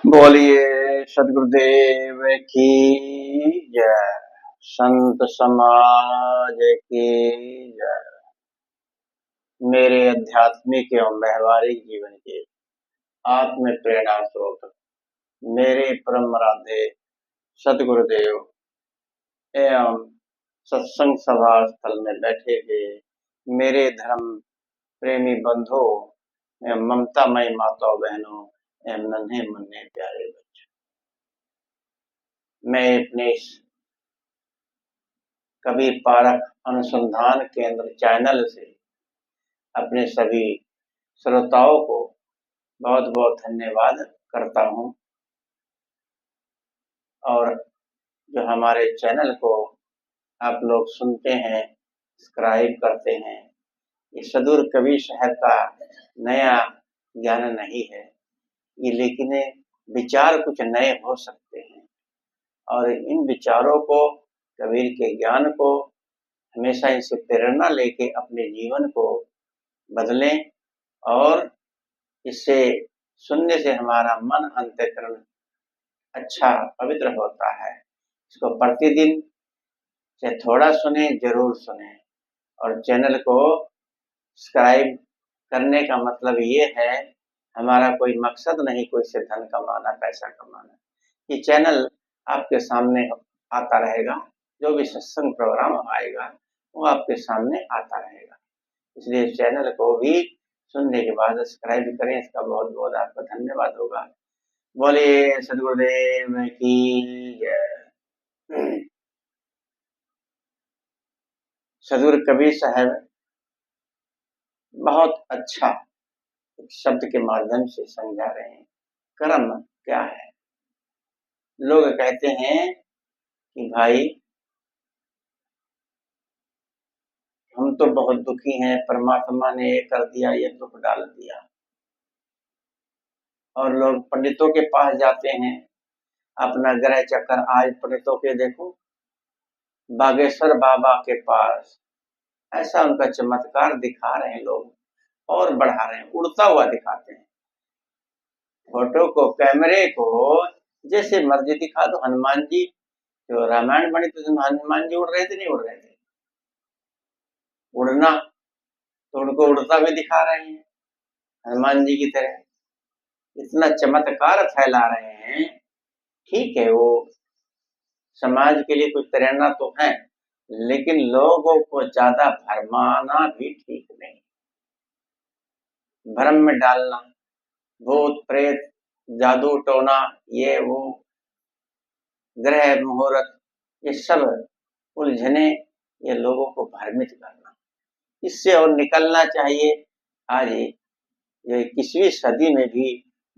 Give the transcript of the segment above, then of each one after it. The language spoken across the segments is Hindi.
बोलिए सदगुरुदेव की जय। संत समाज की जय। मेरे आध्यात्मिक एवं व्यवहारिक जीवन के आत्म प्रेरणा स्रोत मेरे परम आराध्य सदगुरुदेव एवं सत्संग सभा स्थल में बैठे हुए मेरे धर्म प्रेमी बंधुओं एवं ममतामयी माताओं बहनों एवं नन्हे मुन्ने प्यारे बच्चों, मैं अपने इस कबीर पारख अनुसंधान केंद्र चैनल से अपने सभी श्रोताओं को बहुत बहुत धन्यवाद करता हूं। और जो हमारे चैनल को आप लोग सुनते हैं, सब्सक्राइब करते हैं, ये सुदूर कबीर साहब का नया ज्ञान नहीं है ये, लेकिन विचार कुछ नए हो सकते हैं और इन विचारों को, कबीर के ज्ञान को हमेशा इनसे प्रेरणा लेके अपने जीवन को बदलें और इससे सुनने से हमारा मन अंतःकरण अच्छा पवित्र होता है। इसको प्रतिदिन से थोड़ा सुने, जरूर सुने। और चैनल को सब्सक्राइब करने का मतलब ये है, हमारा कोई मकसद नहीं कोई से धन कमाना, पैसा कमाना। ये चैनल आपके सामने आता रहेगा, जो भी सत्संग प्रोग्राम आएगा वो आपके सामने आता रहेगा। इसलिए चैनल को भी सुनने के बाद सब्सक्राइब करें, इसका बहुत बहुत आपका धन्यवाद होगा। बोलिए सदगुरुदेव की जय। सदगुरु कबीर साहब बहुत अच्छा शब्द के माध्यम से समझा रहे हैं, कर्म क्या है। लोग कहते हैं कि भाई हम तो बहुत दुखी हैं, परमात्मा ने ये कर दिया, ये दुख डाल दिया। और लोग पंडितों के पास जाते हैं अपना ग्रह चक्कर। आज पंडितों के देखो, बागेश्वर बाबा के पास ऐसा उनका चमत्कार दिखा रहे हैं लोग और बढ़ा रहे हैं, उड़ता हुआ दिखाते हैं। फोटो को, कैमरे को जैसे मर्जी दिखा दो। हनुमान जी जो रामायण बनी तो हनुमान जी उड़ रहे थे, नहीं उड़ रहे थे? उड़ना तो उनको उड़ता भी दिखा रहे हैं हनुमान जी की तरह, इतना चमत्कार फैला रहे हैं। ठीक है, वो समाज के लिए कुछ प्रेरणा तो है, लेकिन लोगों को ज्यादा भरमाना भी ठीक नहीं। भ्रम में डालना, भूत प्रेत, जादू टोना, ये वो, ग्रह मुहूर्त, ये सब उलझने, ये लोगों को भ्रमित करना, इससे और निकलना चाहिए। आज ये 21वीं सदी में भी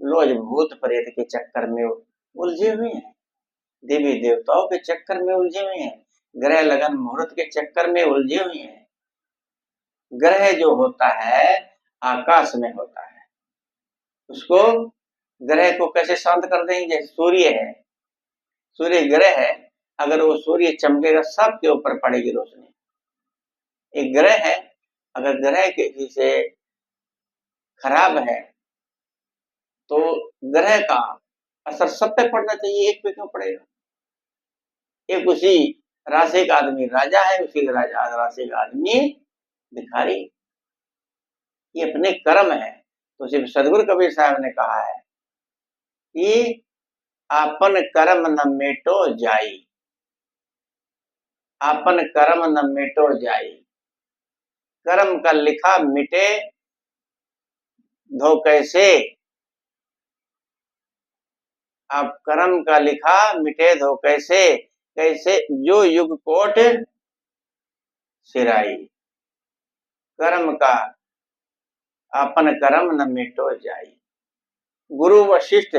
लोग भूत प्रेत के चक्कर में उलझे हुए हैं, देवी देवताओं के चक्कर में उलझे हुए हैं, ग्रह लगन मुहूर्त के चक्कर में उलझे हुए हैं। ग्रह जो होता है आकाश में होता है, उसको ग्रह को कैसे शांत कर देंगे? जैसे सूर्य है, सूर्य ग्रह है, अगर वो सूर्य चमकेगा सबके ऊपर पड़ेगी रोशनी। एक ग्रह है, अगर ग्रह किसी से खराब है तो ग्रह का असर सब पे पड़ना चाहिए, एक पे क्यों पड़ेगा? एक उसी राशि का आदमी राजा है, उसी राशि का आदमी भिखारी। ये अपने कर्म है। तो सिर्फ सदगुरु कबीर साहब ने कहा है कि आपन कर्म न मेटो जाई, आपन कर्म न मेटो जाई, कर्म का लिखा मिटे धो कैसे। आप कर्म का लिखा मिटे धो कैसे, कैसे जो युग कोट सिराई, कर्म का अपन कर्म न मिटो जाई। गुरु वशिष्ठ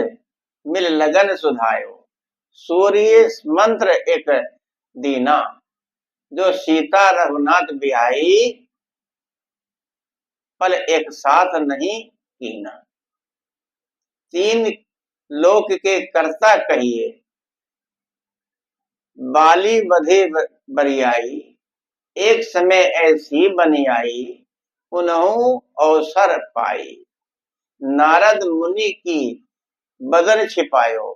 मिल लगन सुधायो, सूर्य मंत्र एक दीना, जो सीता रघुनाथ बिहाई, पल एक साथ नहीं कीना। तीन लोक के कर्ता कहिए, बाली बधे बरियाई, एक समय ऐसी बनी आई, उन्हों अवसर पाई। नारद मुनि की बदन छिपायो।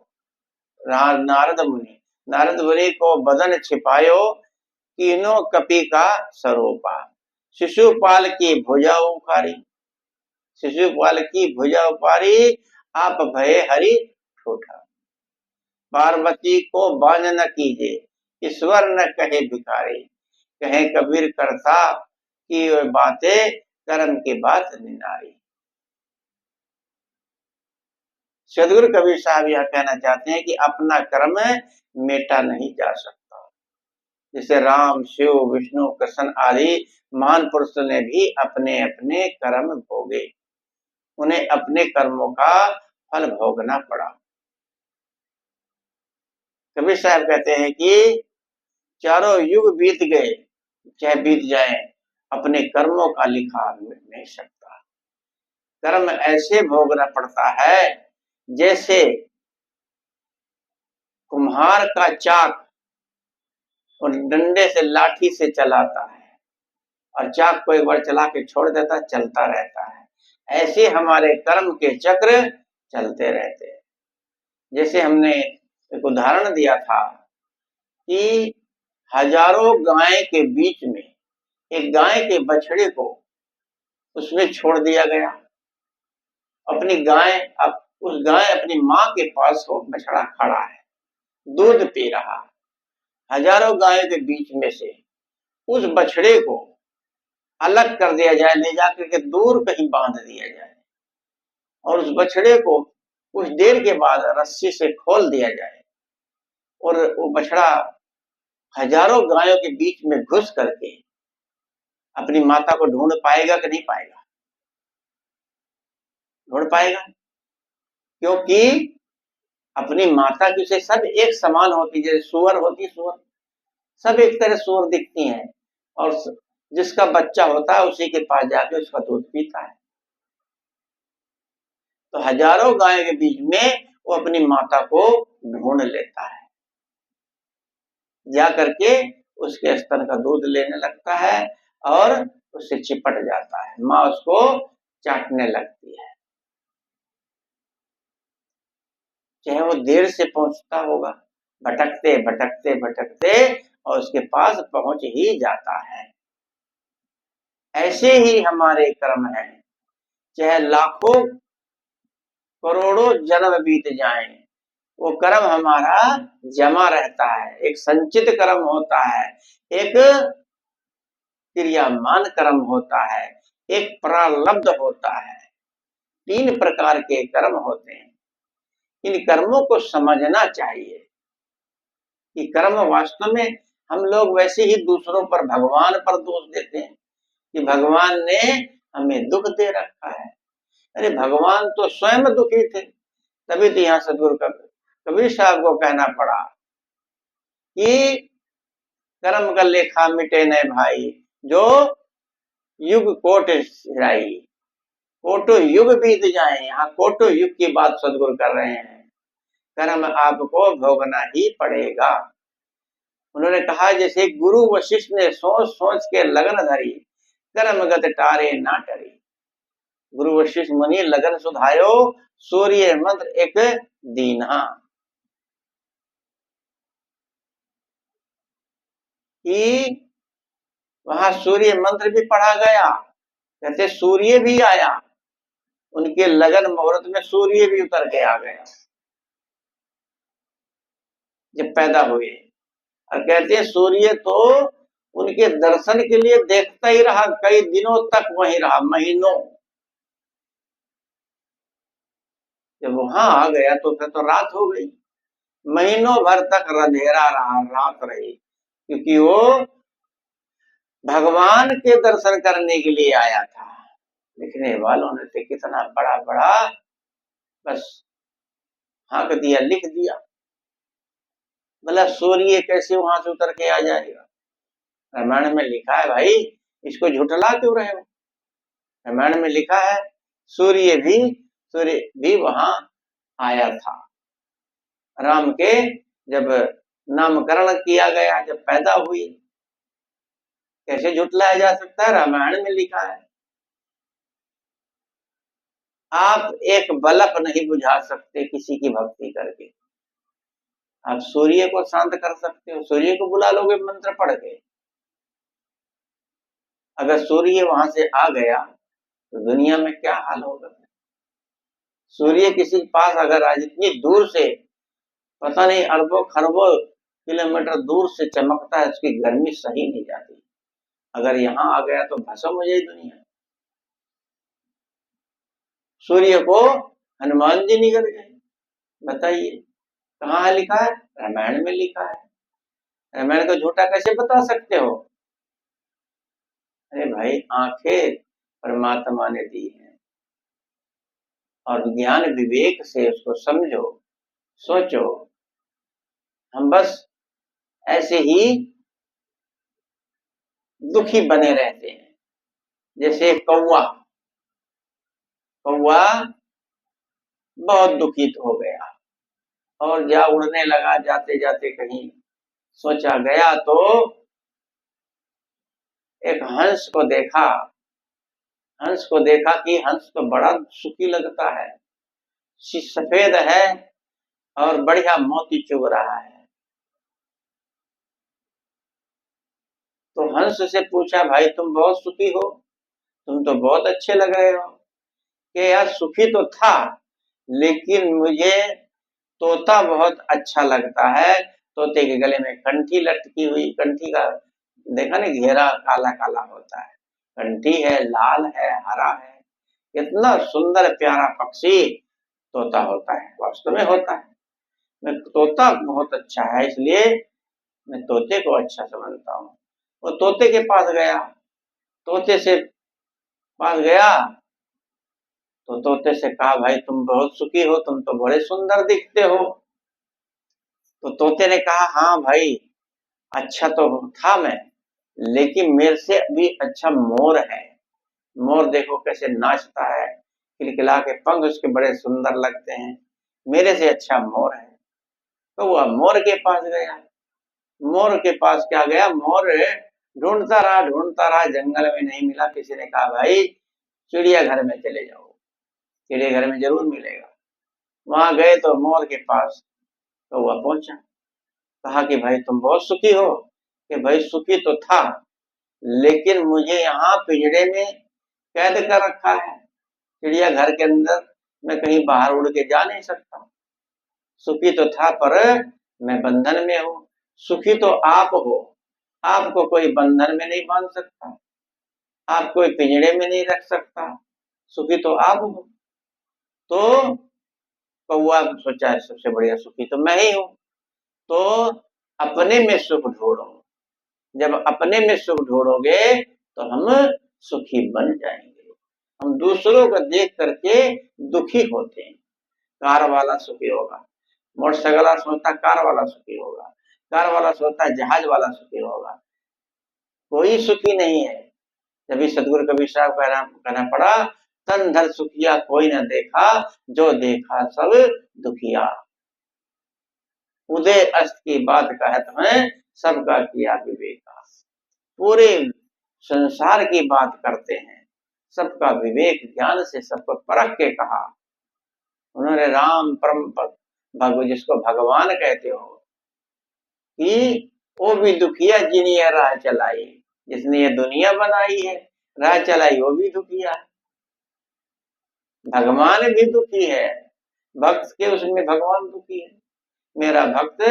नारद मुनि को बदन छिपायो, तीनों कपि का स्वरूपा। शिशुपाल की भुजा उखारी, शिशुपाल की भुजा उपारी, आप भये हरि ठोठा। पार्वती को बांझ न कीजे, ईश्वर न कहे भिखारी। कहे कबीर करता की बातें, कर्म की बात निनारी। सदगुरु कबीर साहब यह कहना चाहते हैं कि अपना कर्म मेटा नहीं जा सकता। जैसे राम, शिव, विष्णु, कृष्ण आदि महान पुरुषों ने भी अपने अपने कर्म भोगे, उन्हें अपने कर्मों का फल भोगना पड़ा। कबीर साहब कहते हैं कि चारों युग बीत गए, चाहे बीत जाए, अपने कर्मों का लिखा मिट नहीं सकता। कर्म ऐसे भोगना पड़ता है जैसे कुम्हार का चाक और डंडे से, लाठी से चलाता है, और चाक को एक बार चला के छोड़ देता, चलता रहता है। ऐसे हमारे कर्म के चक्र चलते रहते हैं। जैसे हमने एक उदाहरण दिया था कि हजारों गाय के बीच में एक गाय के बछड़े को उसमें छोड़ दिया गया। अपनी गाय, अब उस गाय अपनी माँ के पास वो बछड़ा खड़ा है, दूध पी रहा। हजारों गायों के बीच में से उस बछड़े को अलग कर दिया जाए, ले जाकर के दूर कहीं बांध दिया जाए, और उस बछड़े को कुछ देर के बाद रस्सी से खोल दिया जाए, और वो बछड़ा हजारों गायों के बीच में घुस करके अपनी माता को ढूंढ पाएगा कि नहीं पाएगा? ढूंढ पाएगा, क्योंकि अपनी माता की से सब एक समान होती, जैसे सुअर होती, सुअर सब एक तरह सुअर दिखती हैं, और जिसका बच्चा होता है उसी के पास जाके उसका दूध पीता है। तो हजारों गायों के बीच में वो अपनी माता को ढूंढ लेता है, जा करके उसके स्तन का दूध लेने लगता है और उससे चिपट जाता है। माँ उसको चाटने लगती है, चाहे वो देर से पहुंचता होगा, भटकते भटकते भटकते, और उसके पास पहुंच ही जाता है। ऐसे ही हमारे कर्म हैं, चाहे लाखों करोड़ों जन्म बीत जाएं, वो कर्म हमारा जमा रहता है। एक संचित कर्म होता है, एक क्रियामान कर्म होता है, एक प्रारब्ध होता है। 3 प्रकार के कर्म होते हैं। इन कर्मों को समझना चाहिए कि कर्म वास्तव में, हम लोग वैसे ही दूसरों पर, भगवान पर दोष देते हैं कि भगवान ने हमें दुख दे रखा है। अरे भगवान तो स्वयं दुखी थे, तभी तो यहाँ सदगुरु कबीर साहब को कहना पड़ा कि कर्म का लेखा मिटे न भाई, जो युग कोट सिराई। कोटो युग बीत जाए, यहाँ कोटो युग की बात सदगुरु कर रहे हैं। कर्म आपको भोगना ही पड़ेगा। उन्होंने कहा जैसे गुरु वशिष्ठ ने सोच सोच के लगन धरी, कर्मगत टारे ना टरी। गुरु वशिष्ठ मुनि लगन सुधायो, सूर्य मंत्र एक दीना। कि वहां सूर्य मंत्र भी पढ़ा गया, कहते सूर्य भी आया, उनके लगन मुहूर्त में सूर्य भी उतर के आ गया जब पैदा हुए। और कहते हैं सूर्य तो उनके दर्शन के लिए देखता ही रहा, कई दिनों तक वहीं रहा, महीनों। जब वहां आ गया तो फिर तो रात हो गई, महीनों भर तक अंधेरा रहा, रात रही, क्योंकि वो भगवान के दर्शन करने के लिए आया था। लिखने वालों ने तो कितना बड़ा बड़ा बस हाँक दिया, लिख दिया। मतलब सूर्य कैसे वहां से उतर के आ जाएगा? रामायण में लिखा है, भाई इसको झुठला क्यों रहे हो? रामायण में लिखा है सूर्य भी वहां आया था। राम के जब नामकरण किया गया, जब पैदा हुई, कैसे झुठलाया जा सकता है? रामायण में लिखा है। आप एक बल्ब नहीं बुझा सकते किसी की भक्ति करके। आप सूर्य को शांत कर सकते हो, सूर्य को बुला लोगे मंत्र पढ़ के। अगर सूर्य वहां से आ गया तो दुनिया में क्या हाल होगा। सूर्य किसी के पास अगर आज इतनी दूर से, पता नहीं अरबों खरबों किलोमीटर दूर से चमकता है, उसकी गर्मी सही नहीं जाती। अगर यहाँ आ गया तो भस्म हो जाए दुनिया। सूर्य को हनुमान जी निगल गए, बताइए कहाँ है लिखा है? रामायण में लिखा है। रामायण को झूठा कैसे बता सकते हो? अरे भाई, आंखें परमात्मा ने दी है और ज्ञान विवेक से उसको समझो, सोचो। हम बस ऐसे ही दुखी बने रहते हैं। जैसे कौवा, कौवा बहुत दुखित हो गया और जा उड़ने लगा, जाते जाते कहीं सोचा गया तो एक हंस को देखा। हंस को देखा कि हंस तो बड़ा सुखी लगता है, सफेद है और बढ़िया मोती चुग रहा है। तो हंस से पूछा, भाई तुम बहुत सुखी हो, तुम तो बहुत अच्छे लग रहे हो। कि यार सुखी तो था, लेकिन मुझे तोता बहुत अच्छा लगता है। तोते के गले में कंठी लटकी हुई, कंठी का देखा ना घेरा काला काला होता है, कंठी है, लाल है, हरा है। इतना सुंदर प्यारा पक्षी तोता होता है, वास्तव में होता है। मैं तोता बहुत अच्छा है, इसलिए मैं तोते को अच्छा समझता हूँ। वो तोते के पास गया, तोते से पास गया तो तोते से कहा, भाई तुम बहुत सुखी हो, तुम तो बड़े सुंदर दिखते हो। तो तोते ने कहा, हाँ भाई अच्छा तो था मैं, लेकिन मेरे से अभी अच्छा मोर है। मोर देखो कैसे नाचता है, खिलखिला के पंख उसके बड़े सुंदर लगते हैं, मेरे से अच्छा मोर है। तो वह मोर के पास गया। मोर के पास क्या गया, मोर ढूंढता रहा, जंगल में नहीं मिला। किसी ने कहा, भाई चिड़ियाघर में चले जाओ, चिड़ियाघर में जरूर मिलेगा। वहां गए तो मोर के पास तो वह पहुंचा। कहा कि भाई तुम बहुत सुखी हो। कि भाई सुखी तो था, लेकिन मुझे यहाँ पिंजरे में कैद कर रखा है, चिड़ियाघर के अंदर। मैं कहीं बाहर उड़ के जा नहीं सकता। सुखी तो था पर मैं बंधन में हूँ। सुखी तो आप हो, आपको कोई बंधन में नहीं बांध सकता, आप कोई पिंजरे में नहीं रख सकता। सुखी तो आप हो। तो कौआ सोचा है सबसे बढ़िया सुखी तो मैं ही हूँ, तो अपने में सुख ढूंढो। जब अपने में सुख ढूंढोगे तो हम सुखी बन जाएंगे। हम दूसरों को देख करके दुखी होते हैं। कार वाला सुखी होगा, मोटरसाइकिल वाला सोचता कार वाला सुखी होगा, कार वाला सोचता जहाज वाला सुखी होगा। कोई सुखी नहीं है। जब सतगुरु कबीर साहब कहना पड़ा, तन धन सुखिया कोई न देखा, जो देखा सब दुखिया। उदय अस्त की बात कहत हैं, सबका किया विवेका। पूरे संसार की बात करते हैं, सबका विवेक ज्ञान से सबको परख के कहा। उन्होंने राम परम भगव जिसको भगवान कहते हो, कि वो भी दुखिया जिन्हें राह चलाई, जिसने ये दुनिया बनाई है राह चलाई वो भी दुखिया है। भगवान भी दुखी है, भक्त के उसमें भगवान दुखी है। मेरा भक्त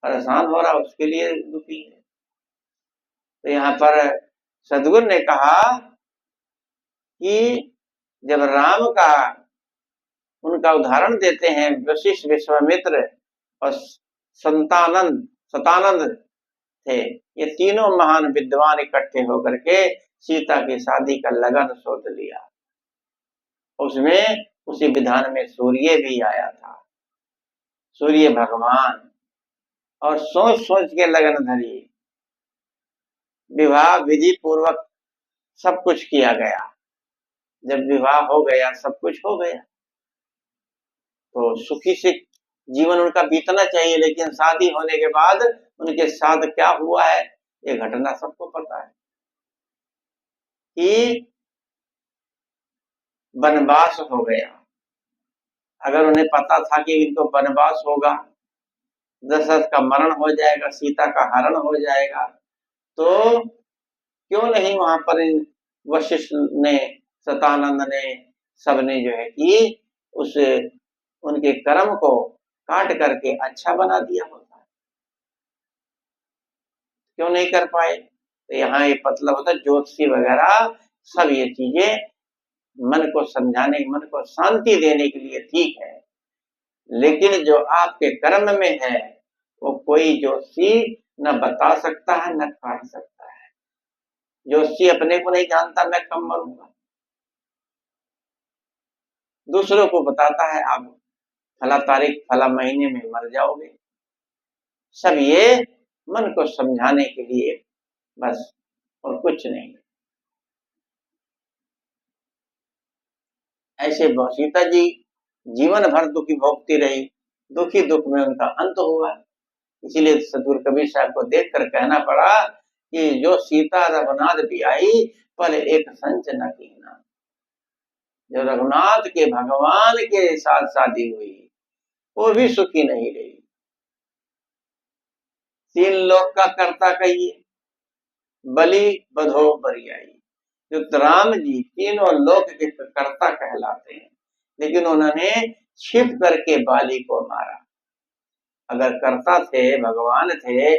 परेशान हो रहा उसके लिए दुखी है। तो यहाँ पर सदगुरु ने कहा कि जब राम का उनका उदाहरण देते हैं, वशिष्ठ, विश्वामित्र और सतानंद थे, ये तीनों महान विद्वान इकट्ठे होकर के सीता की शादी का लगन सोच लिया। उसमें उसी विधान में सूर्य भी आया था, सूर्य भगवान, और सोच सोच के लगन धरी। विवाह विधि पूर्वक सब कुछ किया गया। जब विवाह हो गया, सब कुछ हो गया, तो सुखी से जीवन उनका बीतना चाहिए। लेकिन शादी होने के बाद उनके साथ क्या हुआ है, ये घटना सबको पता है। कि वनवास हो गया। अगर उन्हें पता था कि इनको वनवास होगा, दशरथ का मरण हो जाएगा, सीता का हरण हो जाएगा, तो क्यों नहीं वहां पर वशिष्ठ ने, सतानंद ने, सबने जो है कि उस उनके कर्म को काट करके अच्छा बना दिया होता। क्यों नहीं कर पाए? तो यहाँ ये मतलब होता है ज्योतिषी वगैरह सब ये चीजें मन को समझाने, मन को शांति देने के लिए ठीक है, लेकिन जो आपके कर्म में है वो कोई ज्योतिषी न बता सकता है न काट सकता है। ज्योतिषी अपने को नहीं जानता मैं कब मरूंगा, दूसरों को बताता है आप फला तारीख फला महीने में मर जाओगे। सब ये मन को समझाने के लिए बस, और कुछ नहीं। ऐसे सीता जी जीवन भर दुखी भोगती रही, दुखी दुख में उनका अंत हुआ। इसीलिए सदगुरु कबीर साहब को देखकर कहना पड़ा कि जो सीता रघुनाथ भी आई पर एक संच न कीना। जो रघुनाथ के भगवान के साथ शादी हुई वो भी सुखी नहीं रही। तीन लोक का कर्ता कहिए, बलि बधो बरियाई। जो राम जी तीनों लोक के कर्ता कहलाते हैं, लेकिन उन्होंने छिप करके बाली को मारा। अगर कर्ता थे, भगवान थे,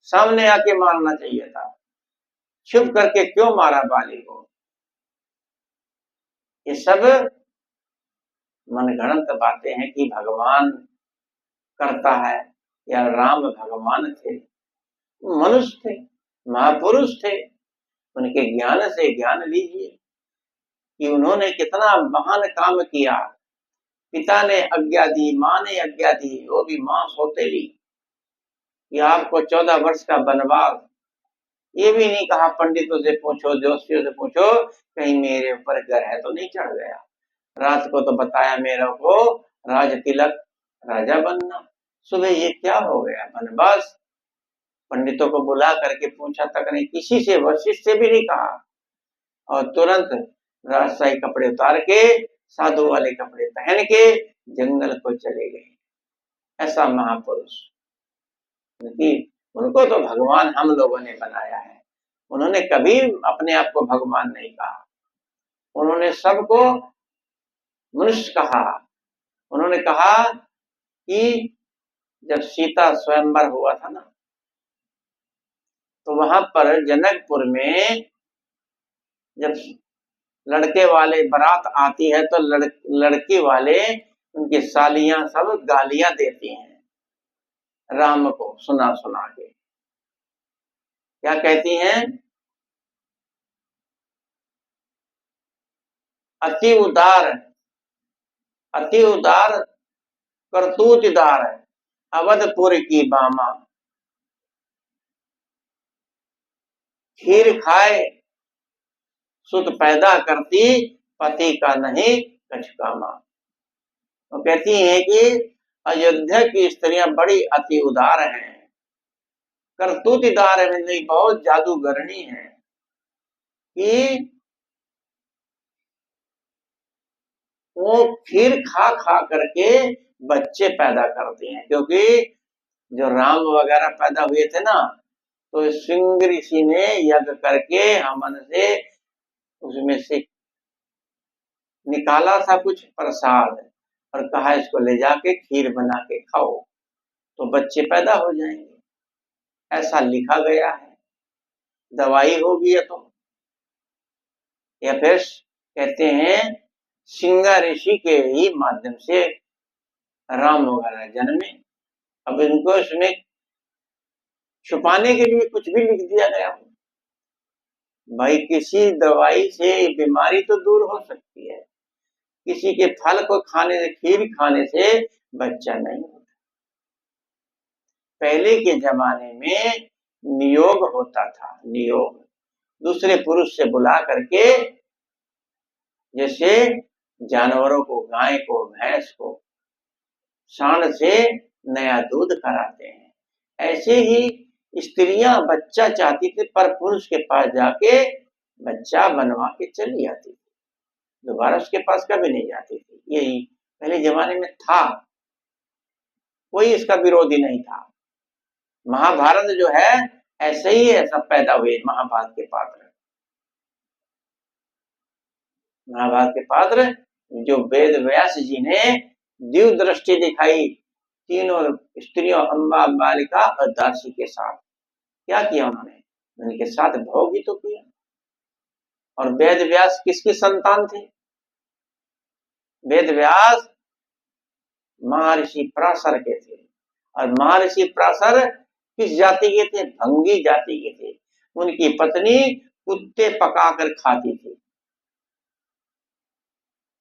सामने आके मारना चाहिए था, छुप करके क्यों मारा बाली को? ये सब मनगढ़ंत बातें हैं कि भगवान करता है या राम भगवान थे, मनुष्य थे, महापुरुष थे। उनके ज्ञान से ज्ञान लीजिए कि उन्होंने कितना महान काम किया। पिता ने आज्ञा दी, माँ ने आज्ञा दी, वो भी माँ सौतेली, कि आपको 14 वर्ष का वनवास। ये भी नहीं कहा पंडितों से पूछो, ज्योतिषियों से पूछो कहीं मेरे ऊपर ग्रह तो नहीं चढ़ गया। रात को तो बताया मेरे को राज तिलक, राजा बनना। सुबह ये क्या हो गया वनवास? पंडितों को बुला करके पूछा तक नहीं, किसी से, वशिष्ठ से भी नहीं कहा, और तुरंत राजशाही कपड़े उतार के साधु वाले कपड़े पहन के जंगल को चले गए। ऐसा महापुरुष, क्योंकि उनको तो भगवान हम लोगों ने बनाया है। उन्होंने कभी अपने आप को भगवान नहीं कहा, उन्होंने सबको मनुष्य कहा। उन्होंने कहा कि जब सीता स्वयंवर हुआ था ना, तो वहां पर जनकपुर में जब लड़के वाले बारात आती है तो लड़की वाले उनकी सालियां सब गालियां देती हैं राम को, सुना सुना के। क्या कहती हैं? अति उदार, अति उदार करतूतदार अवधपुर की बामा, खीर खाए सुत पैदा करती, पति का नहीं कछकामा। वो कहती हैं कि अयोध्या की स्त्रियां बड़ी अति उदार हैं, करतूतदार है, बहुत जादूगरनी है, कि वो खीर खा खा करके बच्चे पैदा करती हैं। क्योंकि जो राम वगैरह पैदा हुए थे ना, तो सिंह ऋषि ने यज्ञ करके हमन से उसमें से निकाला था कुछ प्रसाद, और कहा इसको ले जाके खीर बना के खाओ तो बच्चे पैदा हो जाएंगे। ऐसा लिखा गया है, दवाई होगी या तो, या फिर कहते हैं सिंह ऋषि के ही माध्यम से राम वगैरह जन्मे। अब इनको इसमें छुपाने के लिए कुछ भी लिख दिया गया हो। भाई किसी दवाई से बीमारी तो दूर हो सकती है, किसी के फल को खाने से, खीर खाने से बच्चा नहीं होता। पहले के जमाने में नियोग होता था, नियोग दूसरे पुरुष से बुला करके, जैसे जानवरों को, गाय को, भैंस को सांड से नया दूध कराते हैं, ऐसे ही स्त्रियां बच्चा चाहती थी पर पुरुष के पास जाके बच्चा बनवा के चली आती थी। दोबारा उसके पास कभी नहीं जाती थी। यही पहले जमाने में था, कोई इसका विरोधी नहीं था। महाभारत जो है ऐसे ही है, सब पैदा हुए महाभारत के पात्र। महाभारत के पात्र जो वेद व्यास जी ने दिव्य दृष्टि दिखाई तीनों स्त्रियों अम्बा, बालिका और दासी के साथ, क्या किया उन्होंने? उनके साथ भोग भी तो किया। और वेद व्यास किसकी संतान थे? वेद व्यास महर्षि पराशर के थे। और महर्षि पराशर किस जाति के थे? भंगी जाति के थे। उनकी पत्नी कुत्ते पकाकर खाती थी।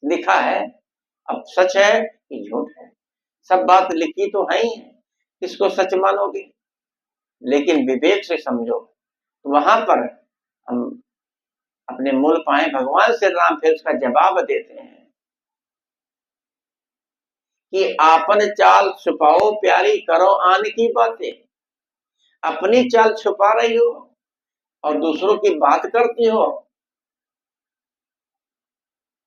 लिखा है, अब सच है कि झूठ है, सब बात लिखी तो है ही है, किसको सच मानोगे? लेकिन विवेक से समझो। तो वहां पर हम अपने मूल पाए भगवान श्री राम फिर उसका जवाब देते हैं कि आपन चाल छुपाओ प्यारी, करो आन की बातें। अपनी चाल छुपा रही हो और दूसरों की बात करती हो।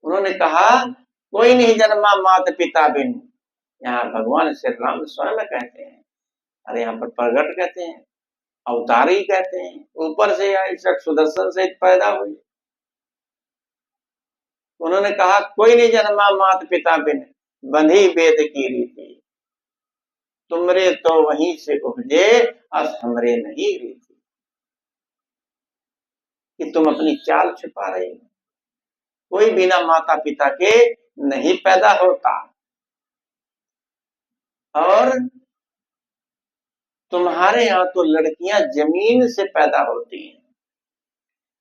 उन्होंने कहा कोई नहीं जन्मा मात पिता बिन। यहाँ भगवान श्री राम स्वयं कहते हैं, और यहाँ पर प्रगट कहते हैं, अवतारी कहते हैं, ऊपर से आई सुदर्शन से पैदा हुई। उन्होंने कहा कोई नहीं जन्मा मात पिता बिन, बंधी वेद की रीति। तुमरे तो वहीं से उपजे, अस हमरे नहीं रीति। कि तुम अपनी चाल छुपा रहे हो। कोई बिना माता पिता के नहीं पैदा होता, और तुम्हारे यहाँ तो लड़कियां जमीन से पैदा होती हैं।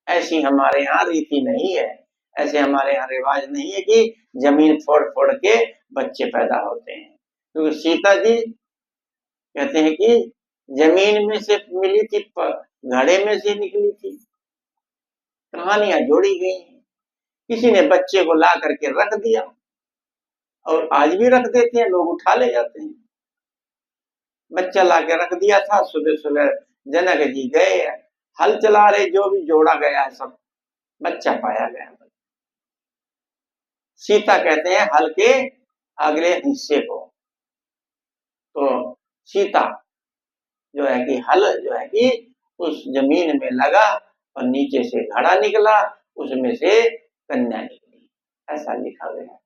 ऐसी हमारे यहाँ रीति नहीं है, ऐसे हमारे यहाँ रिवाज नहीं है कि जमीन फोड़ फोड़ के बच्चे पैदा होते हैं। तो सीता जी कहते हैं कि जमीन में से मिली थी, घड़े में से निकली थी। कहानियां जोड़ी गई हैं। किसी ने बच्चे को ला करके रख दिया, और आज भी रख देते हैं, लोग उठा ले जाते हैं। बच्चा ला के रख दिया था, सुबह सुबह जनक जी गए, हल चला रहे, जो भी जोड़ा गया है सब, बच्चा पाया गया। सीता कहते हैं हल के अगले हिस्से को। तो सीता जो है कि हल जो है कि उस जमीन में लगा और नीचे से घड़ा निकला, उसमें से कन्या निकली, ऐसा लिखा गया।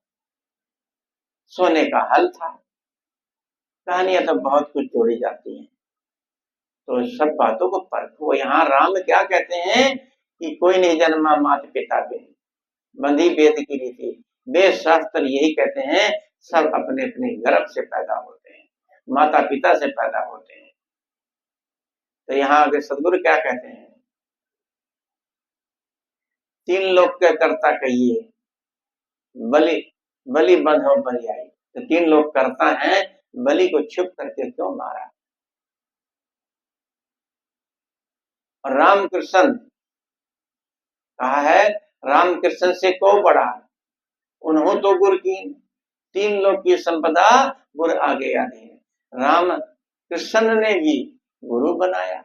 सोने का हल था। कहानियां तो बहुत कुछ जोड़ी जाती हैं, तो सब बातों को परखो। यहाँ राम क्या कहते हैं कि कोई नहीं जन्मा माता पिता पे, बंधी वेद की रीति। वेद शास्त्र यही कहते हैं, सब अपने अपने गर्भ से पैदा होते हैं, माता पिता से पैदा होते हैं। तो यहाँ आगे सदगुरु क्या कहते हैं? तीन लोग के कर्ता कहिए, बलि बलि बंधो बलि आई। तो तीन लोग करता है, बलि को छुप करके क्यों मारा? और रामकृष्ण कहा है, रामकृष्ण से को बड़ा, उन्हों तो गुर की, तीन लोग की संपदा गुर आगे आने। राम कृष्ण ने भी गुरु बनाया।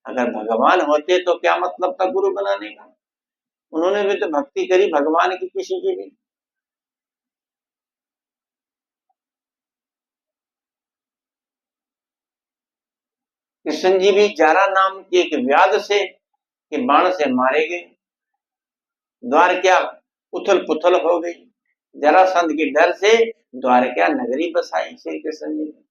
अगर भगवान होते तो क्या मतलब था गुरु बनाने का? उन्होंने भी तो भक्ति करी भगवान की, किसी की भी। कृष्ण जी भी जारा नाम के एक व्याध से के बाण से मारे गए। द्वारका उथल पुथल हो गई। जरासंध के डर से द्वारका नगरी बसाई श्री कृष्ण जी ने।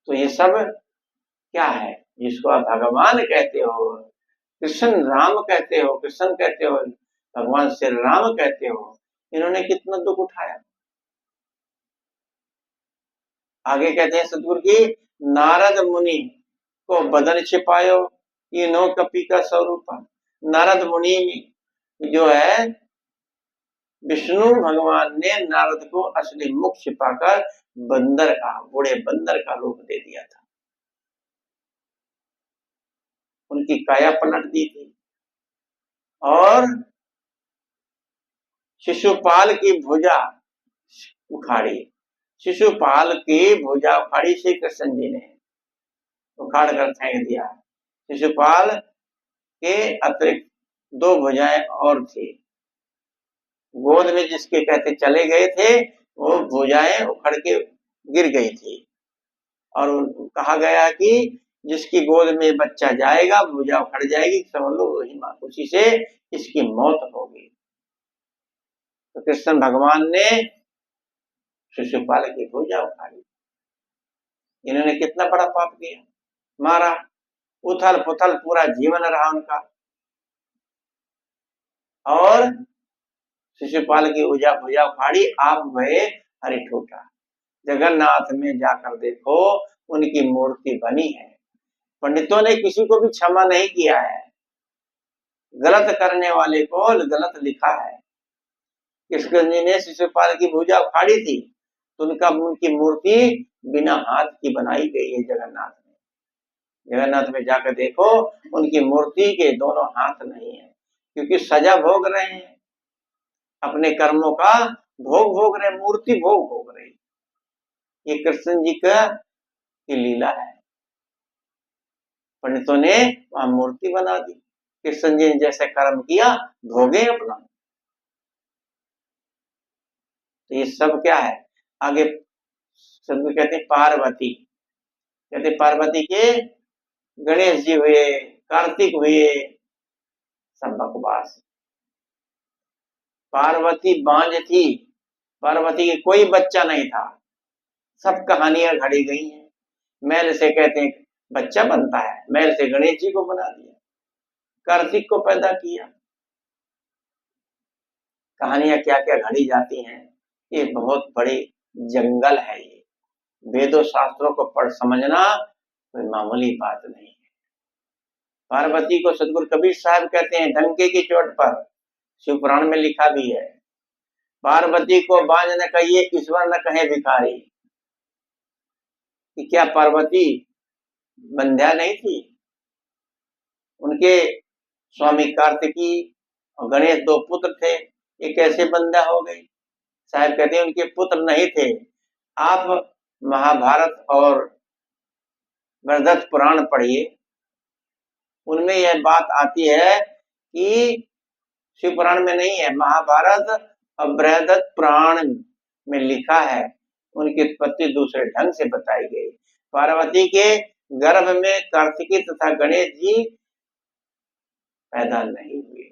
तो ये सब क्या है? जिसको आप भगवान कहते हो, कृष्ण राम कहते हो, कृष्ण कहते हो, भगवान श्री राम कहते हो, इन्होंने कितना दुख उठाया। आगे कहते हैं सतगुरु की, नारद मुनि को बदन छिपायो, ये नो कपि का स्वरूप। नारद मुनि जो है, विष्णु भगवान ने नारद को असली मुख छिपाकर बंदर का, बूढ़े बंदर का रूप दे दिया था। उनकी काया पलट दी थी, और शिशुपाल की भुजा उखाड़ी। शिशुपाल की भुजा उखाड़ी श्री कृष्ण जी ने, उखाड़ कर फेंक दिया। शिशुपाल के अतिरिक्त 2 भुजाएं और थी। गोद में जिसके कहते चले गए थे वो भुजाएं उखड़ के गिर गई थी और कहा गया कि जिसकी गोद में बच्चा जाएगा भुजा उखड़ जाएगी, समझ लो वही उसी से इसकी मौत होगी। तो कृष्ण भगवान ने शिशुपाल की भुजा उखाड़ी। इन्होंने कितना बड़ा पाप किया, मारा, उथल पुथल पूरा जीवन रहा उनका। और शिशुपाल की भुजा उखाड़ी, आप भये हरिठूठा। जगन्नाथ में जाकर देखो उनकी मूर्ति बनी है। पंडितों ने किसी को भी क्षमा नहीं किया है, गलत करने वाले को गलत लिखा है। कृष्ण जी ने शिशुपाल की भुजा उखाड़ी थी तो उनकी मूर्ति बिना हाथ की बनाई गई है जगन्नाथ में। जगन्नाथ में जाकर देखो उनकी मूर्ति के दोनों हाथ नहीं है, क्योंकि सजा भोग रहे हैं, अपने कर्मों का भोग भोग रहे, मूर्ति भोग भोग रही। ये कृष्ण जी का की लीला है। पंडितों ने वहां मूर्ति बना दी। कृष्ण जी ने जैसे कर्म किया भोगे अपना। तो ये सब क्या है, आगे सदगुरु कहते हैं पार्वती, कहते पार्वती के गणेश जी हुए, कार्तिक हुए, सब बकवास। पार्वती बांझ थी, पार्वती के कोई बच्चा नहीं था, सब कहानियां घड़ी गई हैं। मैल से कहते हैं बच्चा बनता है, मैल से गणेश जी को बना दिया, कार्तिक को पैदा किया। कहानियां क्या क्या घड़ी जाती हैं। ये बहुत बड़ी जंगल है। ये वेदों शास्त्रों को पढ़ समझना कोई मामूली बात नहीं है। पार्वती को सदगुरु कबीर साहब कहते हैं डंके की चोट पर, शिवपुराण में लिखा भी है, पार्वती को बांझ न कहिए, ईश्वर न कहे भिखारी। कि क्या पार्वती बंध्या नहीं थी? उनके स्वामी कार्तिकी और गणेश 2 पुत्र थे, ये कैसे बंध्या हो गई? साहब कहते हैं उनके पुत्र नहीं थे। आप महाभारत और बृहदत्त पुराण पढ़िए, उनमें यह बात आती है कि शिव पुराण में नहीं है, महाभारत और बृहदत्त पुराण में लिखा है। उनकी उत्पत्ति दूसरे ढंग से बताई गई। पार्वती के गर्भ में कार्तिकी तथा गणेश जी पैदा नहीं हुए।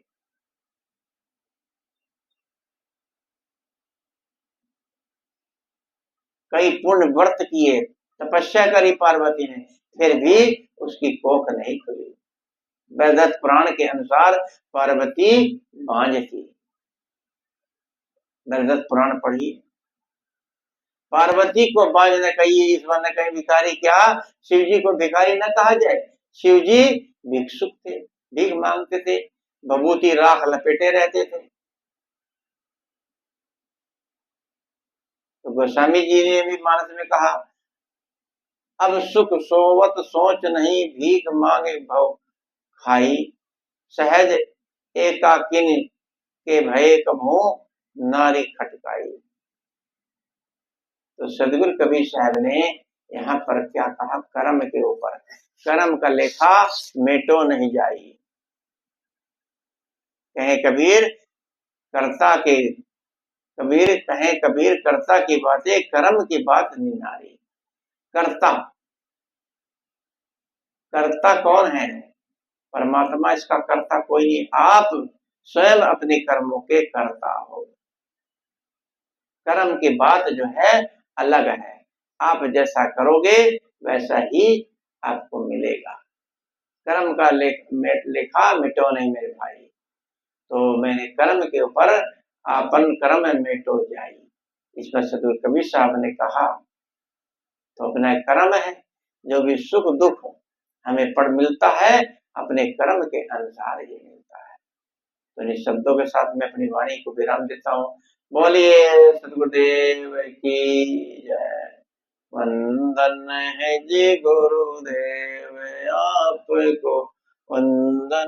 कई पुण्य व्रत किए, तपस्या करी पार्वती ने, फिर भी उसकी कोख नहीं खुली। बृहदत्त पुराण के अनुसार पार्वती बांझ थी। बृहदत्त पुराण पढ़िए। पार्वती को बांझ न कहिए, ईश्वर न कहे भिखारी। क्या शिव जी को भिखारी न कहा जाए? शिव जी भिक्षुक थे, भीख मांगते थे, भभूति राख लपेटे रहते थे। तो गोस्वामी जी ने भी मानस में कहा, अब सुख सोवत सोच नहीं, भीख मांगे भव खाई। सहज एकाकिन के भय कभू नारी खटकाई। तो सदगुरु कबीर साहब ने यहाँ पर क्या कहा, कर्म के ऊपर, कर्म का लेखा मेटो नहीं जाई। कहे कबीर कर्ता के, कबीर कहे कबीर कर्ता की बातें, कर्म की बात नहीं नारी। कर्ता, कर्ता कौन है? परमात्मा इसका कर्ता कोई नहीं, आप स्वयं अपने कर्मों के कर्ता हो। कर्म की बात जो है अलग है, आप जैसा करोगे वैसा ही आपको मिलेगा। कर्म का लेखा मिटो नहीं मेरे भाई। तो मैंने कर्म के ऊपर अपन कर्म मिटो जाई, इसमें सदगुरु कबीर साहब ने कहा। तो अपना कर्म है, जो भी सुख दुख हमें पर मिलता है अपने कर्म के अनुसार ही मिलता है। तो इन शब्दों के साथ मैं अपनी वाणी को विराम देता हूँ। बोलिए सदगुरुदेव की जय। वंदन है जी गुरुदेव, आपको वंदन।